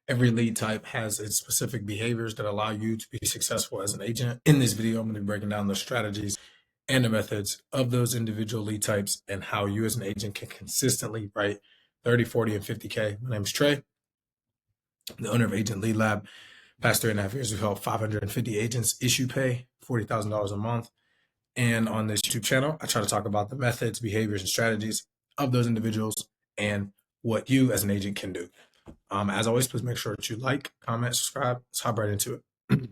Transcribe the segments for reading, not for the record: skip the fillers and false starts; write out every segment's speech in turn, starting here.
Every lead type has its specific behaviors that allow you to be successful as an agent. In this video, I'm going to be breaking down the strategies and the methods of those individual lead types and how you as an agent can consistently write 30, 40, and 50K. My name is Trey, the owner of Agent Lead Lab. Past 3.5 years, we've helped 550 agents issue pay $40,000 a month. And on this YouTube channel, I try to talk about the methods, behaviors, and strategies of those individuals and what you as an agent can do. As always, please make sure that you like, comment, subscribe. Let's hop right into it.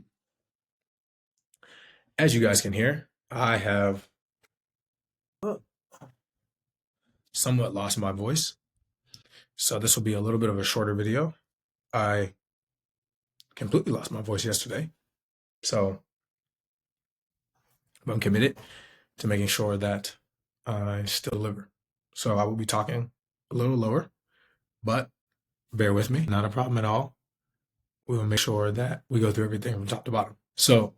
As you guys can hear, I have somewhat lost my voice. So this will be a little bit of a shorter video. I completely lost my voice yesterday. So I'm committed to making sure that I still deliver. So I will be talking a little lower, but bear with me, not a problem at all. We will make sure that we go through everything from top to bottom. So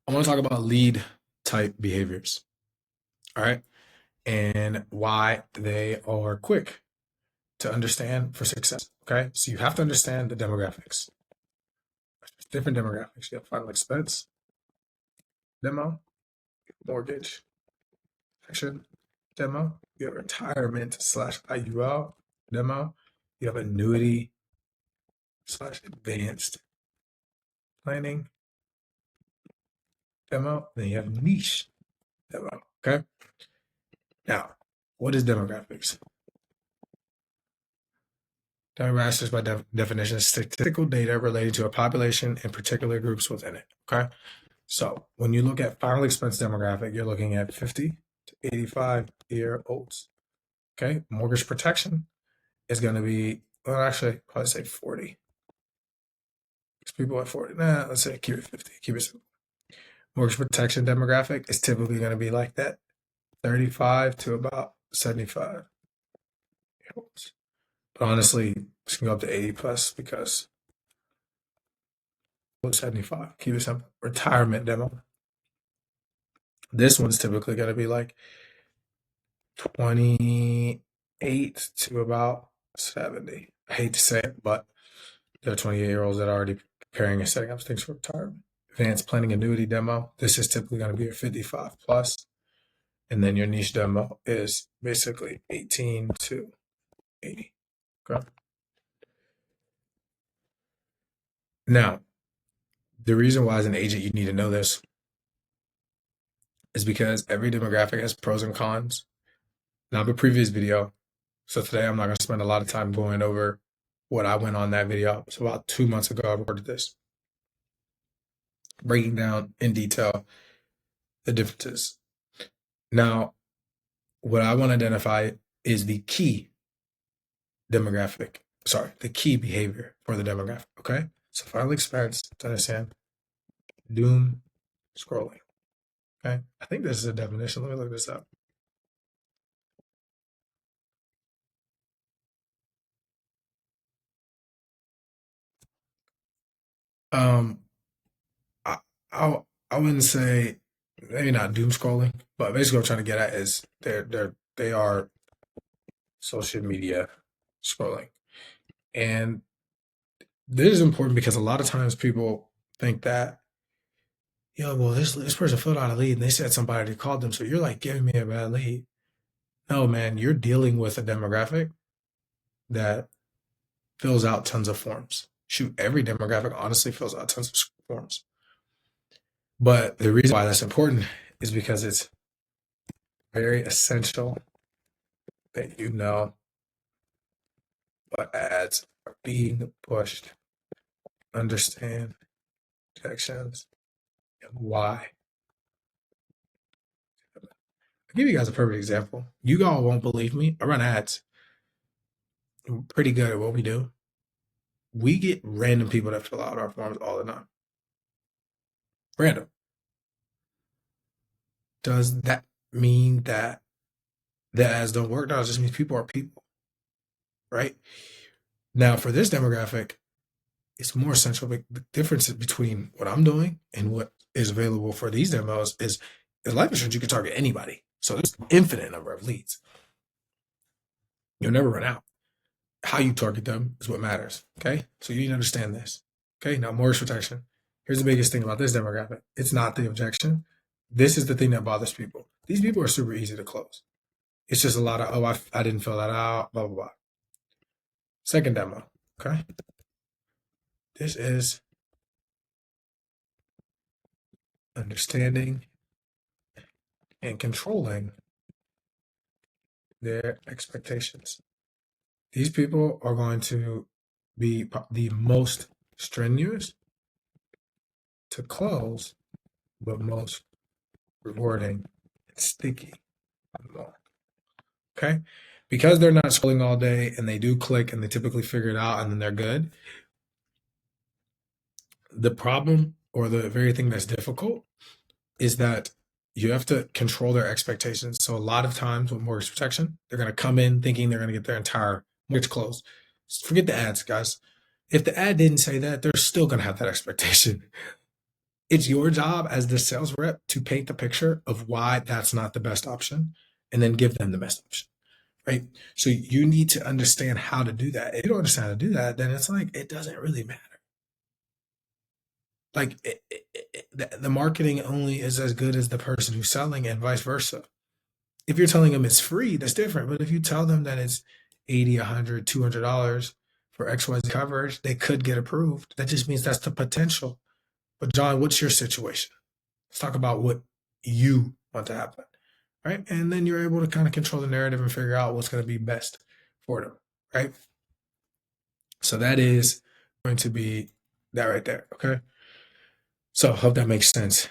I want to talk about lead type behaviors. All right. And why they are quick to understand for success. Okay. So you have to understand the demographics. There's different demographics. You have final expense, demo, mortgage, action, demo. You have retirement / IUL, demo. You have annuity / advanced planning, demo. Then you have niche, demo. Okay. Now, what is demographics? Demographics, by definition, is statistical data related to a population and particular groups within it. Okay. So when you look at final expense demographic, you're looking at 50 to 85-year-olds. Okay. Mortgage protection is going to be, well, actually, probably say 40. Because people at 40, let's say keep it 50. Keep it simple. Mortgage protection demographic is typically going to be like that, 35 to about 75-year-olds. But honestly, it's going to go up to 80 plus because 75. Keep it simple. Retirement demo. This one's typically going to be like 28 to about 70. I hate to say it, but there are 28-year-olds that are already preparing and setting up things for retirement. Advanced planning annuity demo. This is typically going to be a 55 plus. And then your niche demo is basically 18 to 80. Okay. Now, the reason why as an agent you need to know this is because every demographic has pros and cons. Now, the previous video, so today I'm not going to spend a lot of time going over what I went on that video. So about 2 months ago, I recorded this, breaking down in detail the differences. Now, what I want to identify is the key behavior for the demographic, okay? So final expense, to understand, doom scrolling, okay? I think this is a definition. Let me look this up. I wouldn't say maybe not doom scrolling, but basically what I'm trying to get at is they are social media scrolling. And this is important because a lot of times people think that, well, this person filled out a lead and they said somebody called them, so you're like giving me a bad lead. No, man, you're dealing with a demographic that fills out tons of forms. Shoot, every demographic honestly fills out tons of forms. But the reason why that's important is because it's very essential that you know what ads are being pushed, understand objections, and why. I'll give you guys a perfect example. You all won't believe me. I run ads. I'm pretty good at what we do. We get random people that fill out our forms all the time. Random. Does that mean that the ads don't work? No, it just means people are people, right? Now, for this demographic, it's more essential. The difference between what I'm doing and what is available for these demos is life insurance. You can target anybody. So there's infinite number of leads. You'll never run out. How you target them is what matters. Okay. So you need to understand this. Okay. Now, mortgage protection. Here's the biggest thing about this demographic, it's not the objection. This is the thing that bothers people. These people are super easy to close. It's just a lot of, oh, I didn't fill that out, blah, blah, blah. Second demo. Okay. This is understanding and controlling their expectations. These people are going to be the most strenuous to close, but most rewarding and sticky. Okay. Because they're not scrolling all day and they do click and they typically figure it out and then they're good. The problem or the very thing that's difficult is that you have to control their expectations. So a lot of times with mortgage protection, they're going to come in thinking they're going to get their entire mortgage closed. Forget the ads, guys. If the ad didn't say that, they're still going to have that expectation. It's your job as the sales rep to paint the picture of why that's not the best option and then give them the best option. Right. So you need to understand how to do that. If you don't understand how to do that, then it's like, it doesn't really matter. Like the marketing only is as good as the person who's selling and vice versa. If you're telling them it's free, that's different. But if you tell them that it's 80, 100, $200 for XYZ coverage, they could get approved. That just means that's the potential. But John, what's your situation? Let's talk about what you want to happen. Right. And then you're able to kind of control the narrative and figure out what's going to be best for them. Right. So that is going to be that right there. Okay. So I hope that makes sense.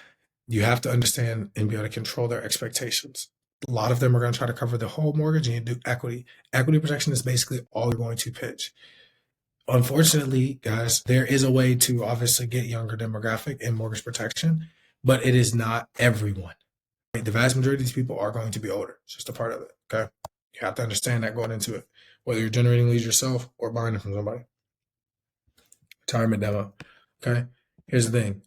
You have to understand and be able to control their expectations. A lot of them are going to try to cover the whole mortgage and you do equity. Equity protection is basically all you're going to pitch. Unfortunately, guys, there is a way to obviously get younger demographic in mortgage protection, but it is not everyone. Right? The vast majority of these people are going to be older. It's just a part of it. Okay. You have to understand that going into it, whether you're generating leads yourself or buying it from somebody. Retirement demo. Okay. Here's the thing.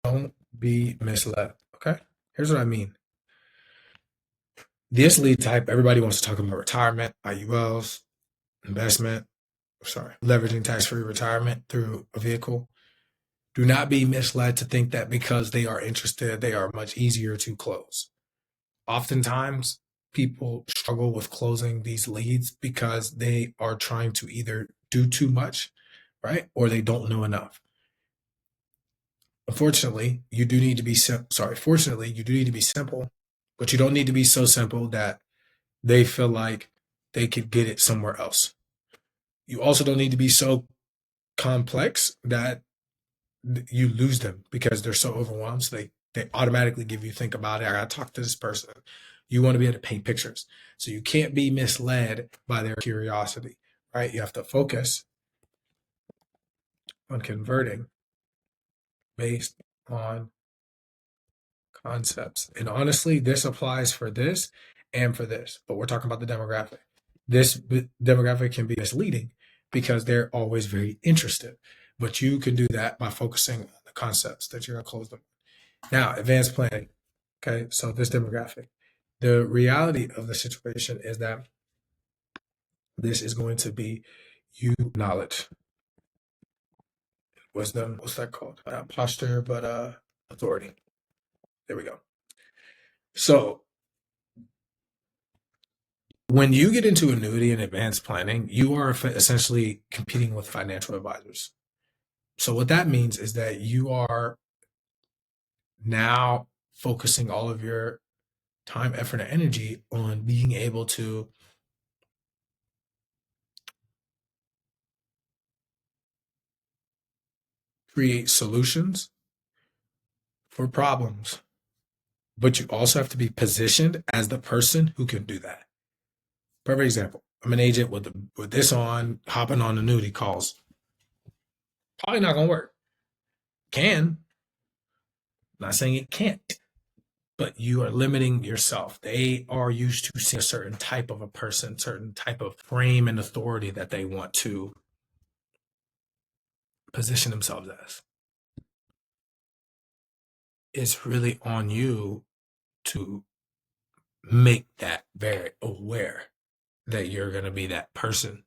Don't be misled. Okay. Here's what I mean. This lead type, everybody wants to talk about retirement, IULs, investment, leveraging tax-free retirement through a vehicle. Do not be misled to think that because they are interested, they are much easier to close. Oftentimes, people struggle with closing these leads because they are trying to either do too much, right? Or they don't know enough. Unfortunately, you do need to be fortunately, you do need to be simple, but you don't need to be so simple that they feel like they could get it somewhere else. You also don't need to be so complex that you lose them because they're so overwhelmed. So they automatically give you think about it. I gotta talk to this person. You want to be able to paint pictures. So you can't be misled by their curiosity, right? You have to focus on converting based on concepts. And honestly, this applies for this and for this, but we're talking about the demographic. This demographic can be misleading because they're always very interested, but you can do that by focusing on the concepts that you're going to close them. Now, advanced planning. Okay, so this demographic. The reality of the situation is that this is going to be you knowledge, wisdom. What's that called? Not posture, but authority. There we go. So when you get into annuity and advanced planning, you are essentially competing with financial advisors. So what that means is that you are now focusing all of your time, effort, and energy on being able to create solutions for problems. But you also have to be positioned as the person who can do that. Perfect example. I'm an agent with this on, hopping on annuity calls. Probably not gonna work. Can. Not saying it can't, but you are limiting yourself. They are used to seeing a certain type of a person, certain type of frame and authority that they want to position themselves as. It's really on you to make that very aware that you're going to be that person.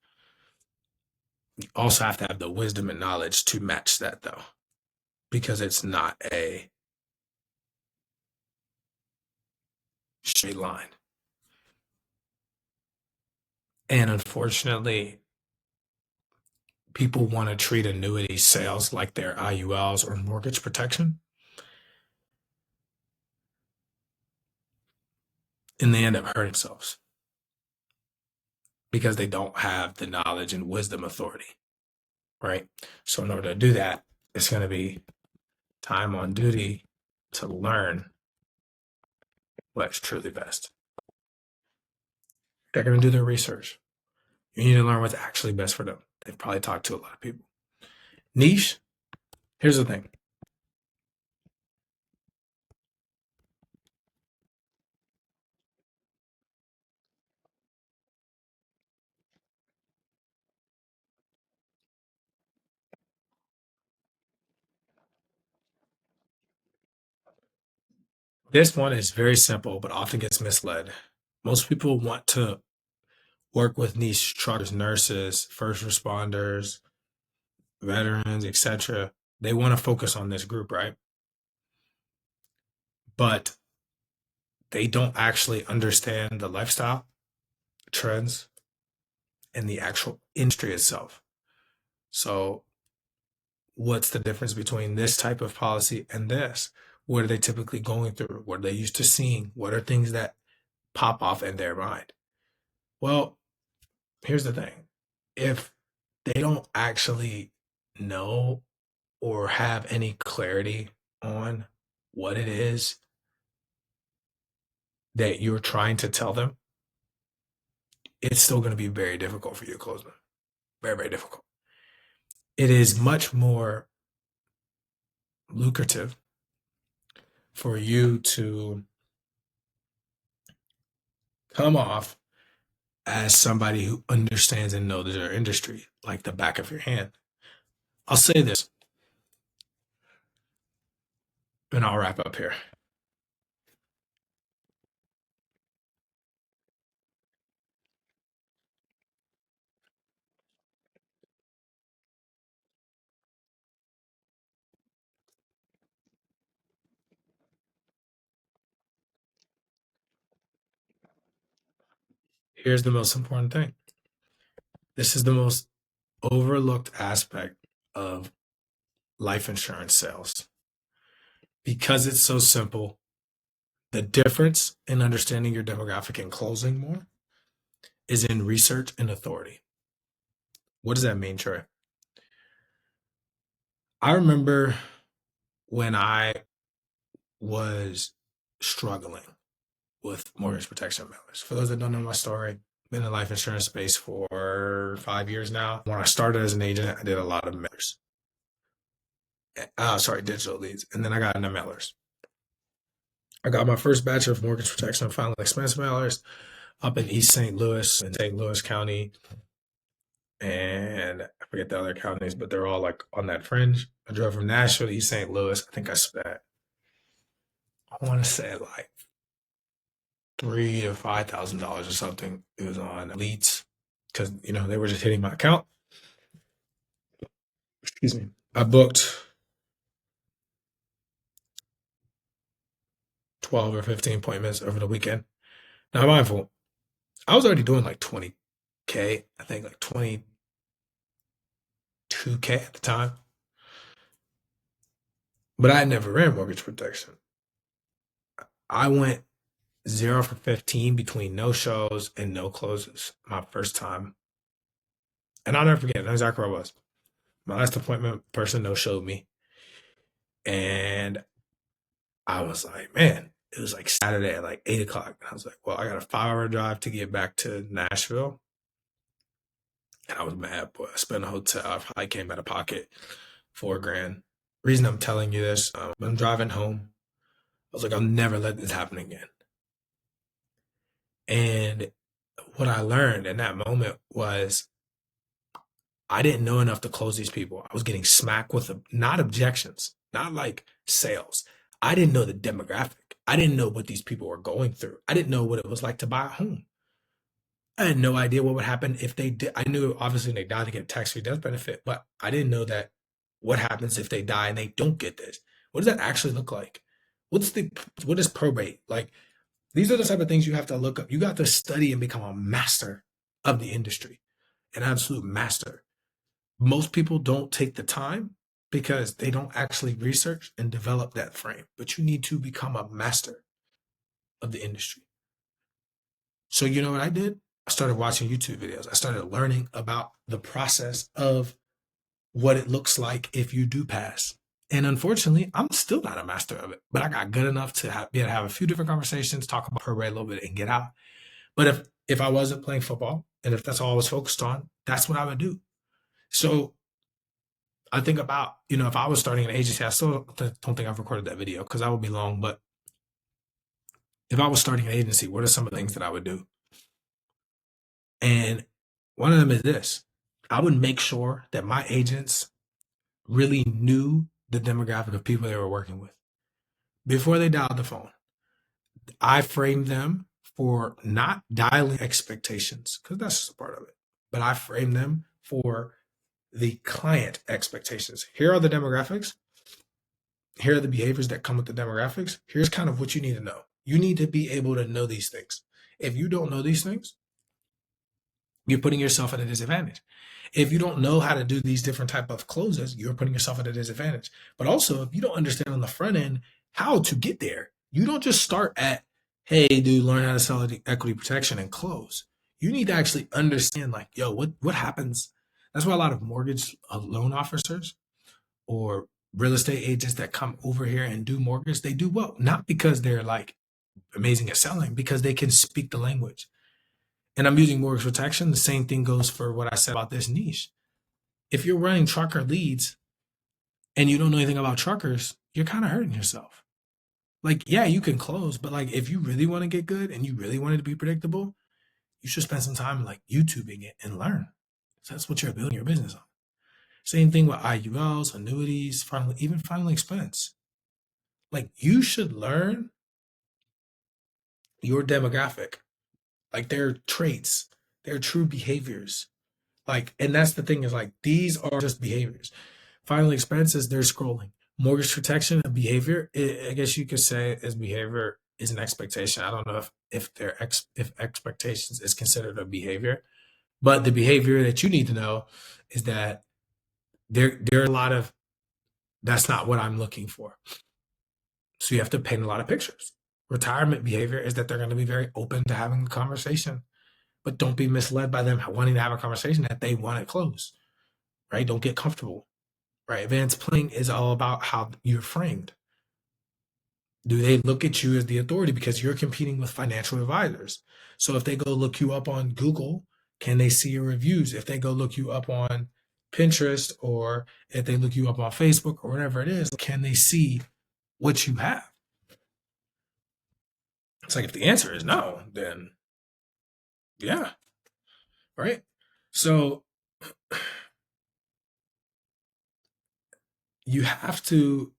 You also have to have the wisdom and knowledge to match that, though, because it's not a straight line. And unfortunately, people want to treat annuity sales like they're IULs or mortgage protection, and they end up hurting themselves because they don't have the knowledge and wisdom authority, right? So, in order to do that, it's going to be time on duty to learn what's truly best. They're going to do their research. You need to learn what's actually best for them. They've probably talked to a lot of people. Niche, here's the thing. This one is very simple, but often gets misled. Most people want to work with niche truckers, nurses, first responders, veterans, etc. They want to focus on this group, right? But they don't actually understand the lifestyle trends and the actual industry itself. So, what's the difference between this type of policy and this? What are they typically going through? What are they used to seeing? What are things that pop off in their mind? Well, here's the thing. If they don't actually know or have any clarity on what it is that you're trying to tell them, it's still going to be very difficult for you to close them. Very, very difficult. It is much more lucrative for you to come off as somebody who understands and knows their industry like the back of your hand. I'll say this and I'll wrap up here. Here's the most important thing. This is the most overlooked aspect of life insurance sales because it's so simple. The difference in understanding your demographic and closing more is in research and authority. What does that mean, Trey? I remember when I was struggling with mortgage protection mailers. For those that don't know my story, been in the life insurance space for 5 years now. When I started as an agent, I did a lot of mailers. Sorry, digital leads. And then I got into mailers. I got my first batch of mortgage protection and final expense mailers up in East St. Louis, in St. Louis County. And I forget the other counties, but they're all like on that fringe. I drove from Nashville to East St. Louis. I think I spent, I want to say like $3,000 to $5,000 or something. It was on leads because they were just hitting my account. Excuse me. I booked 12 or 15 appointments over the weekend. Now, mindful, I was already doing like 20K, I think like 22K at the time, but I had never ran mortgage protection. I went 0 for 15 between no shows and no closes my first time. And I'll never forget, I know exactly where I was. My last appointment, person no showed me. And I was like, man, it was like Saturday at like 8 o'clock. And I was like, well, I got a 5 hour drive to get back to Nashville. And I was mad, boy. I spent a hotel. I probably came out of pocket 4 grand. Reason I'm telling you this, I'm driving home. I was like, I'll never let this happen again. And what I learned in that moment was I didn't know enough to close these people. I was getting smacked with not objections, not like sales. I didn't know the demographic. I didn't know what these people were going through. I didn't know what it was like to buy a home. I had no idea what would happen if they did. I knew obviously when they die, they get tax-free death benefit, but I didn't know that what happens if they die and they don't get this. What does that actually look like? What's the what is probate? Like these are the type of things you have to look up. You got to study and become a master of the industry, an absolute master. Most people don't take the time because they don't actually research and develop that frame. But you need to become a master of the industry. So you know what I did? I started watching YouTube videos. I started learning about the process of what it looks like if you do pass. And unfortunately, I'm still not a master of it, but I got good enough to be able to have a few different conversations, talk about probate a little bit, and get out. But if I wasn't playing football and if that's all I was focused on, that's what I would do. So I think about, if I was starting an agency, I still don't think I've recorded that video because that would be long. But if I was starting an agency, what are some of the things that I would do? And one of them is this: I would make sure that my agents really knew the demographic of people they were working with before they dialed the phone. I framed them for not dialing expectations because that's just a part of it, but I framed them for the client expectations. Here are the demographics. Here are the behaviors that come with the demographics. Here's kind of what you need to know. You need to be able to know these things. If you don't know these things, you're putting yourself at a disadvantage. If you don't know how to do these different type of closes, you're putting yourself at a disadvantage. But also, if you don't understand on the front end how to get there, you don't just start at, hey, dude, learn how to sell equity protection and close. You need to actually understand, like, yo, what happens? That's why a lot of mortgage loan officers or real estate agents that come over here and do mortgage, they do well, not because they're like amazing at selling, because they can speak the language. And I'm using mortgage protection. The same thing goes for what I said about this niche. If you're running trucker leads and you don't know anything about truckers, you're kind of hurting yourself. Like, yeah, you can close, but like if you really want to get good and you really want it to be predictable, you should spend some time like YouTubing it and learn. So that's what you're building your business on. Same thing with IULs, annuities, even final expense. Like you should learn your demographic, like their traits, their true behaviors. Like, and that's the thing is like these are just behaviors. Final expenses, they're scrolling. Mortgage protection, a behavior, I guess you could say is behavior is an expectation. I don't know if expectations is considered a behavior, but the behavior that you need to know is that there are a lot of that's not what I'm looking for. So you have to paint a lot of pictures. Retirement behavior is that they're going to be very open to having a conversation, but don't be misled by them wanting to have a conversation that they want to close, right? Don't get comfortable, right? Advanced planning is all about how you're framed. Do they look at you as the authority because you're competing with financial advisors? So if they go look you up on Google, can they see your reviews? If they go look you up on Pinterest or if they look you up on Facebook or whatever it is, can they see what you have? It's like if the answer is no, then yeah, right? So you have to,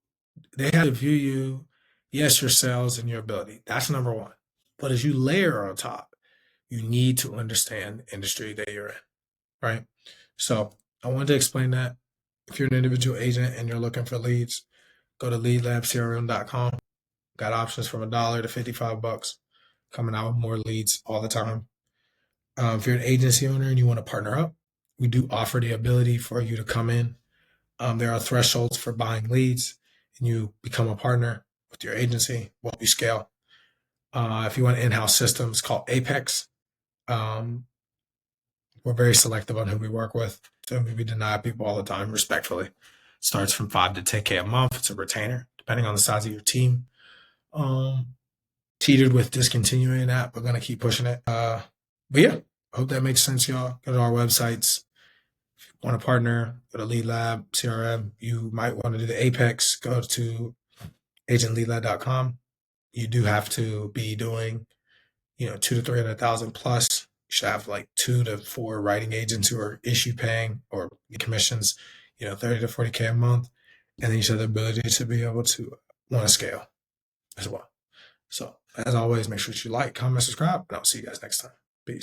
they have to view you, yes, your sales and your ability. That's number one. But as you layer on top, you need to understand the industry that you're in, right? So I wanted to explain that. If you're an individual agent and you're looking for leads, go to leadlabcrm.com. Got options from $1 to $55, coming out with more leads all the time. If you're an agency owner and you want to partner up, we do offer the ability for you to come in. There are thresholds for buying leads, and you become a partner with your agency. We'll help you scale. If you want in-house systems, called Apex. Um, we're very selective on who we work with. So we deny people all the time, respectfully. Starts from 5 to 10K a month. It's a retainer, depending on the size of your team. Teetered with discontinuing that. We're gonna keep pushing it. But yeah, I hope that makes sense, y'all. Go to our websites. If you want to partner, go to Lead Lab CRM. You might want to do the Apex. Go to agentleadlab.com. You do have to be doing, 200,000 to 300,000 plus. You should have like 2 to 4 writing agents who are issue paying or commissions, 30 to 40K a month. And then you should have the ability to be able to want to scale as well. So as always, make sure that you like, comment, subscribe, and I'll see you guys next time.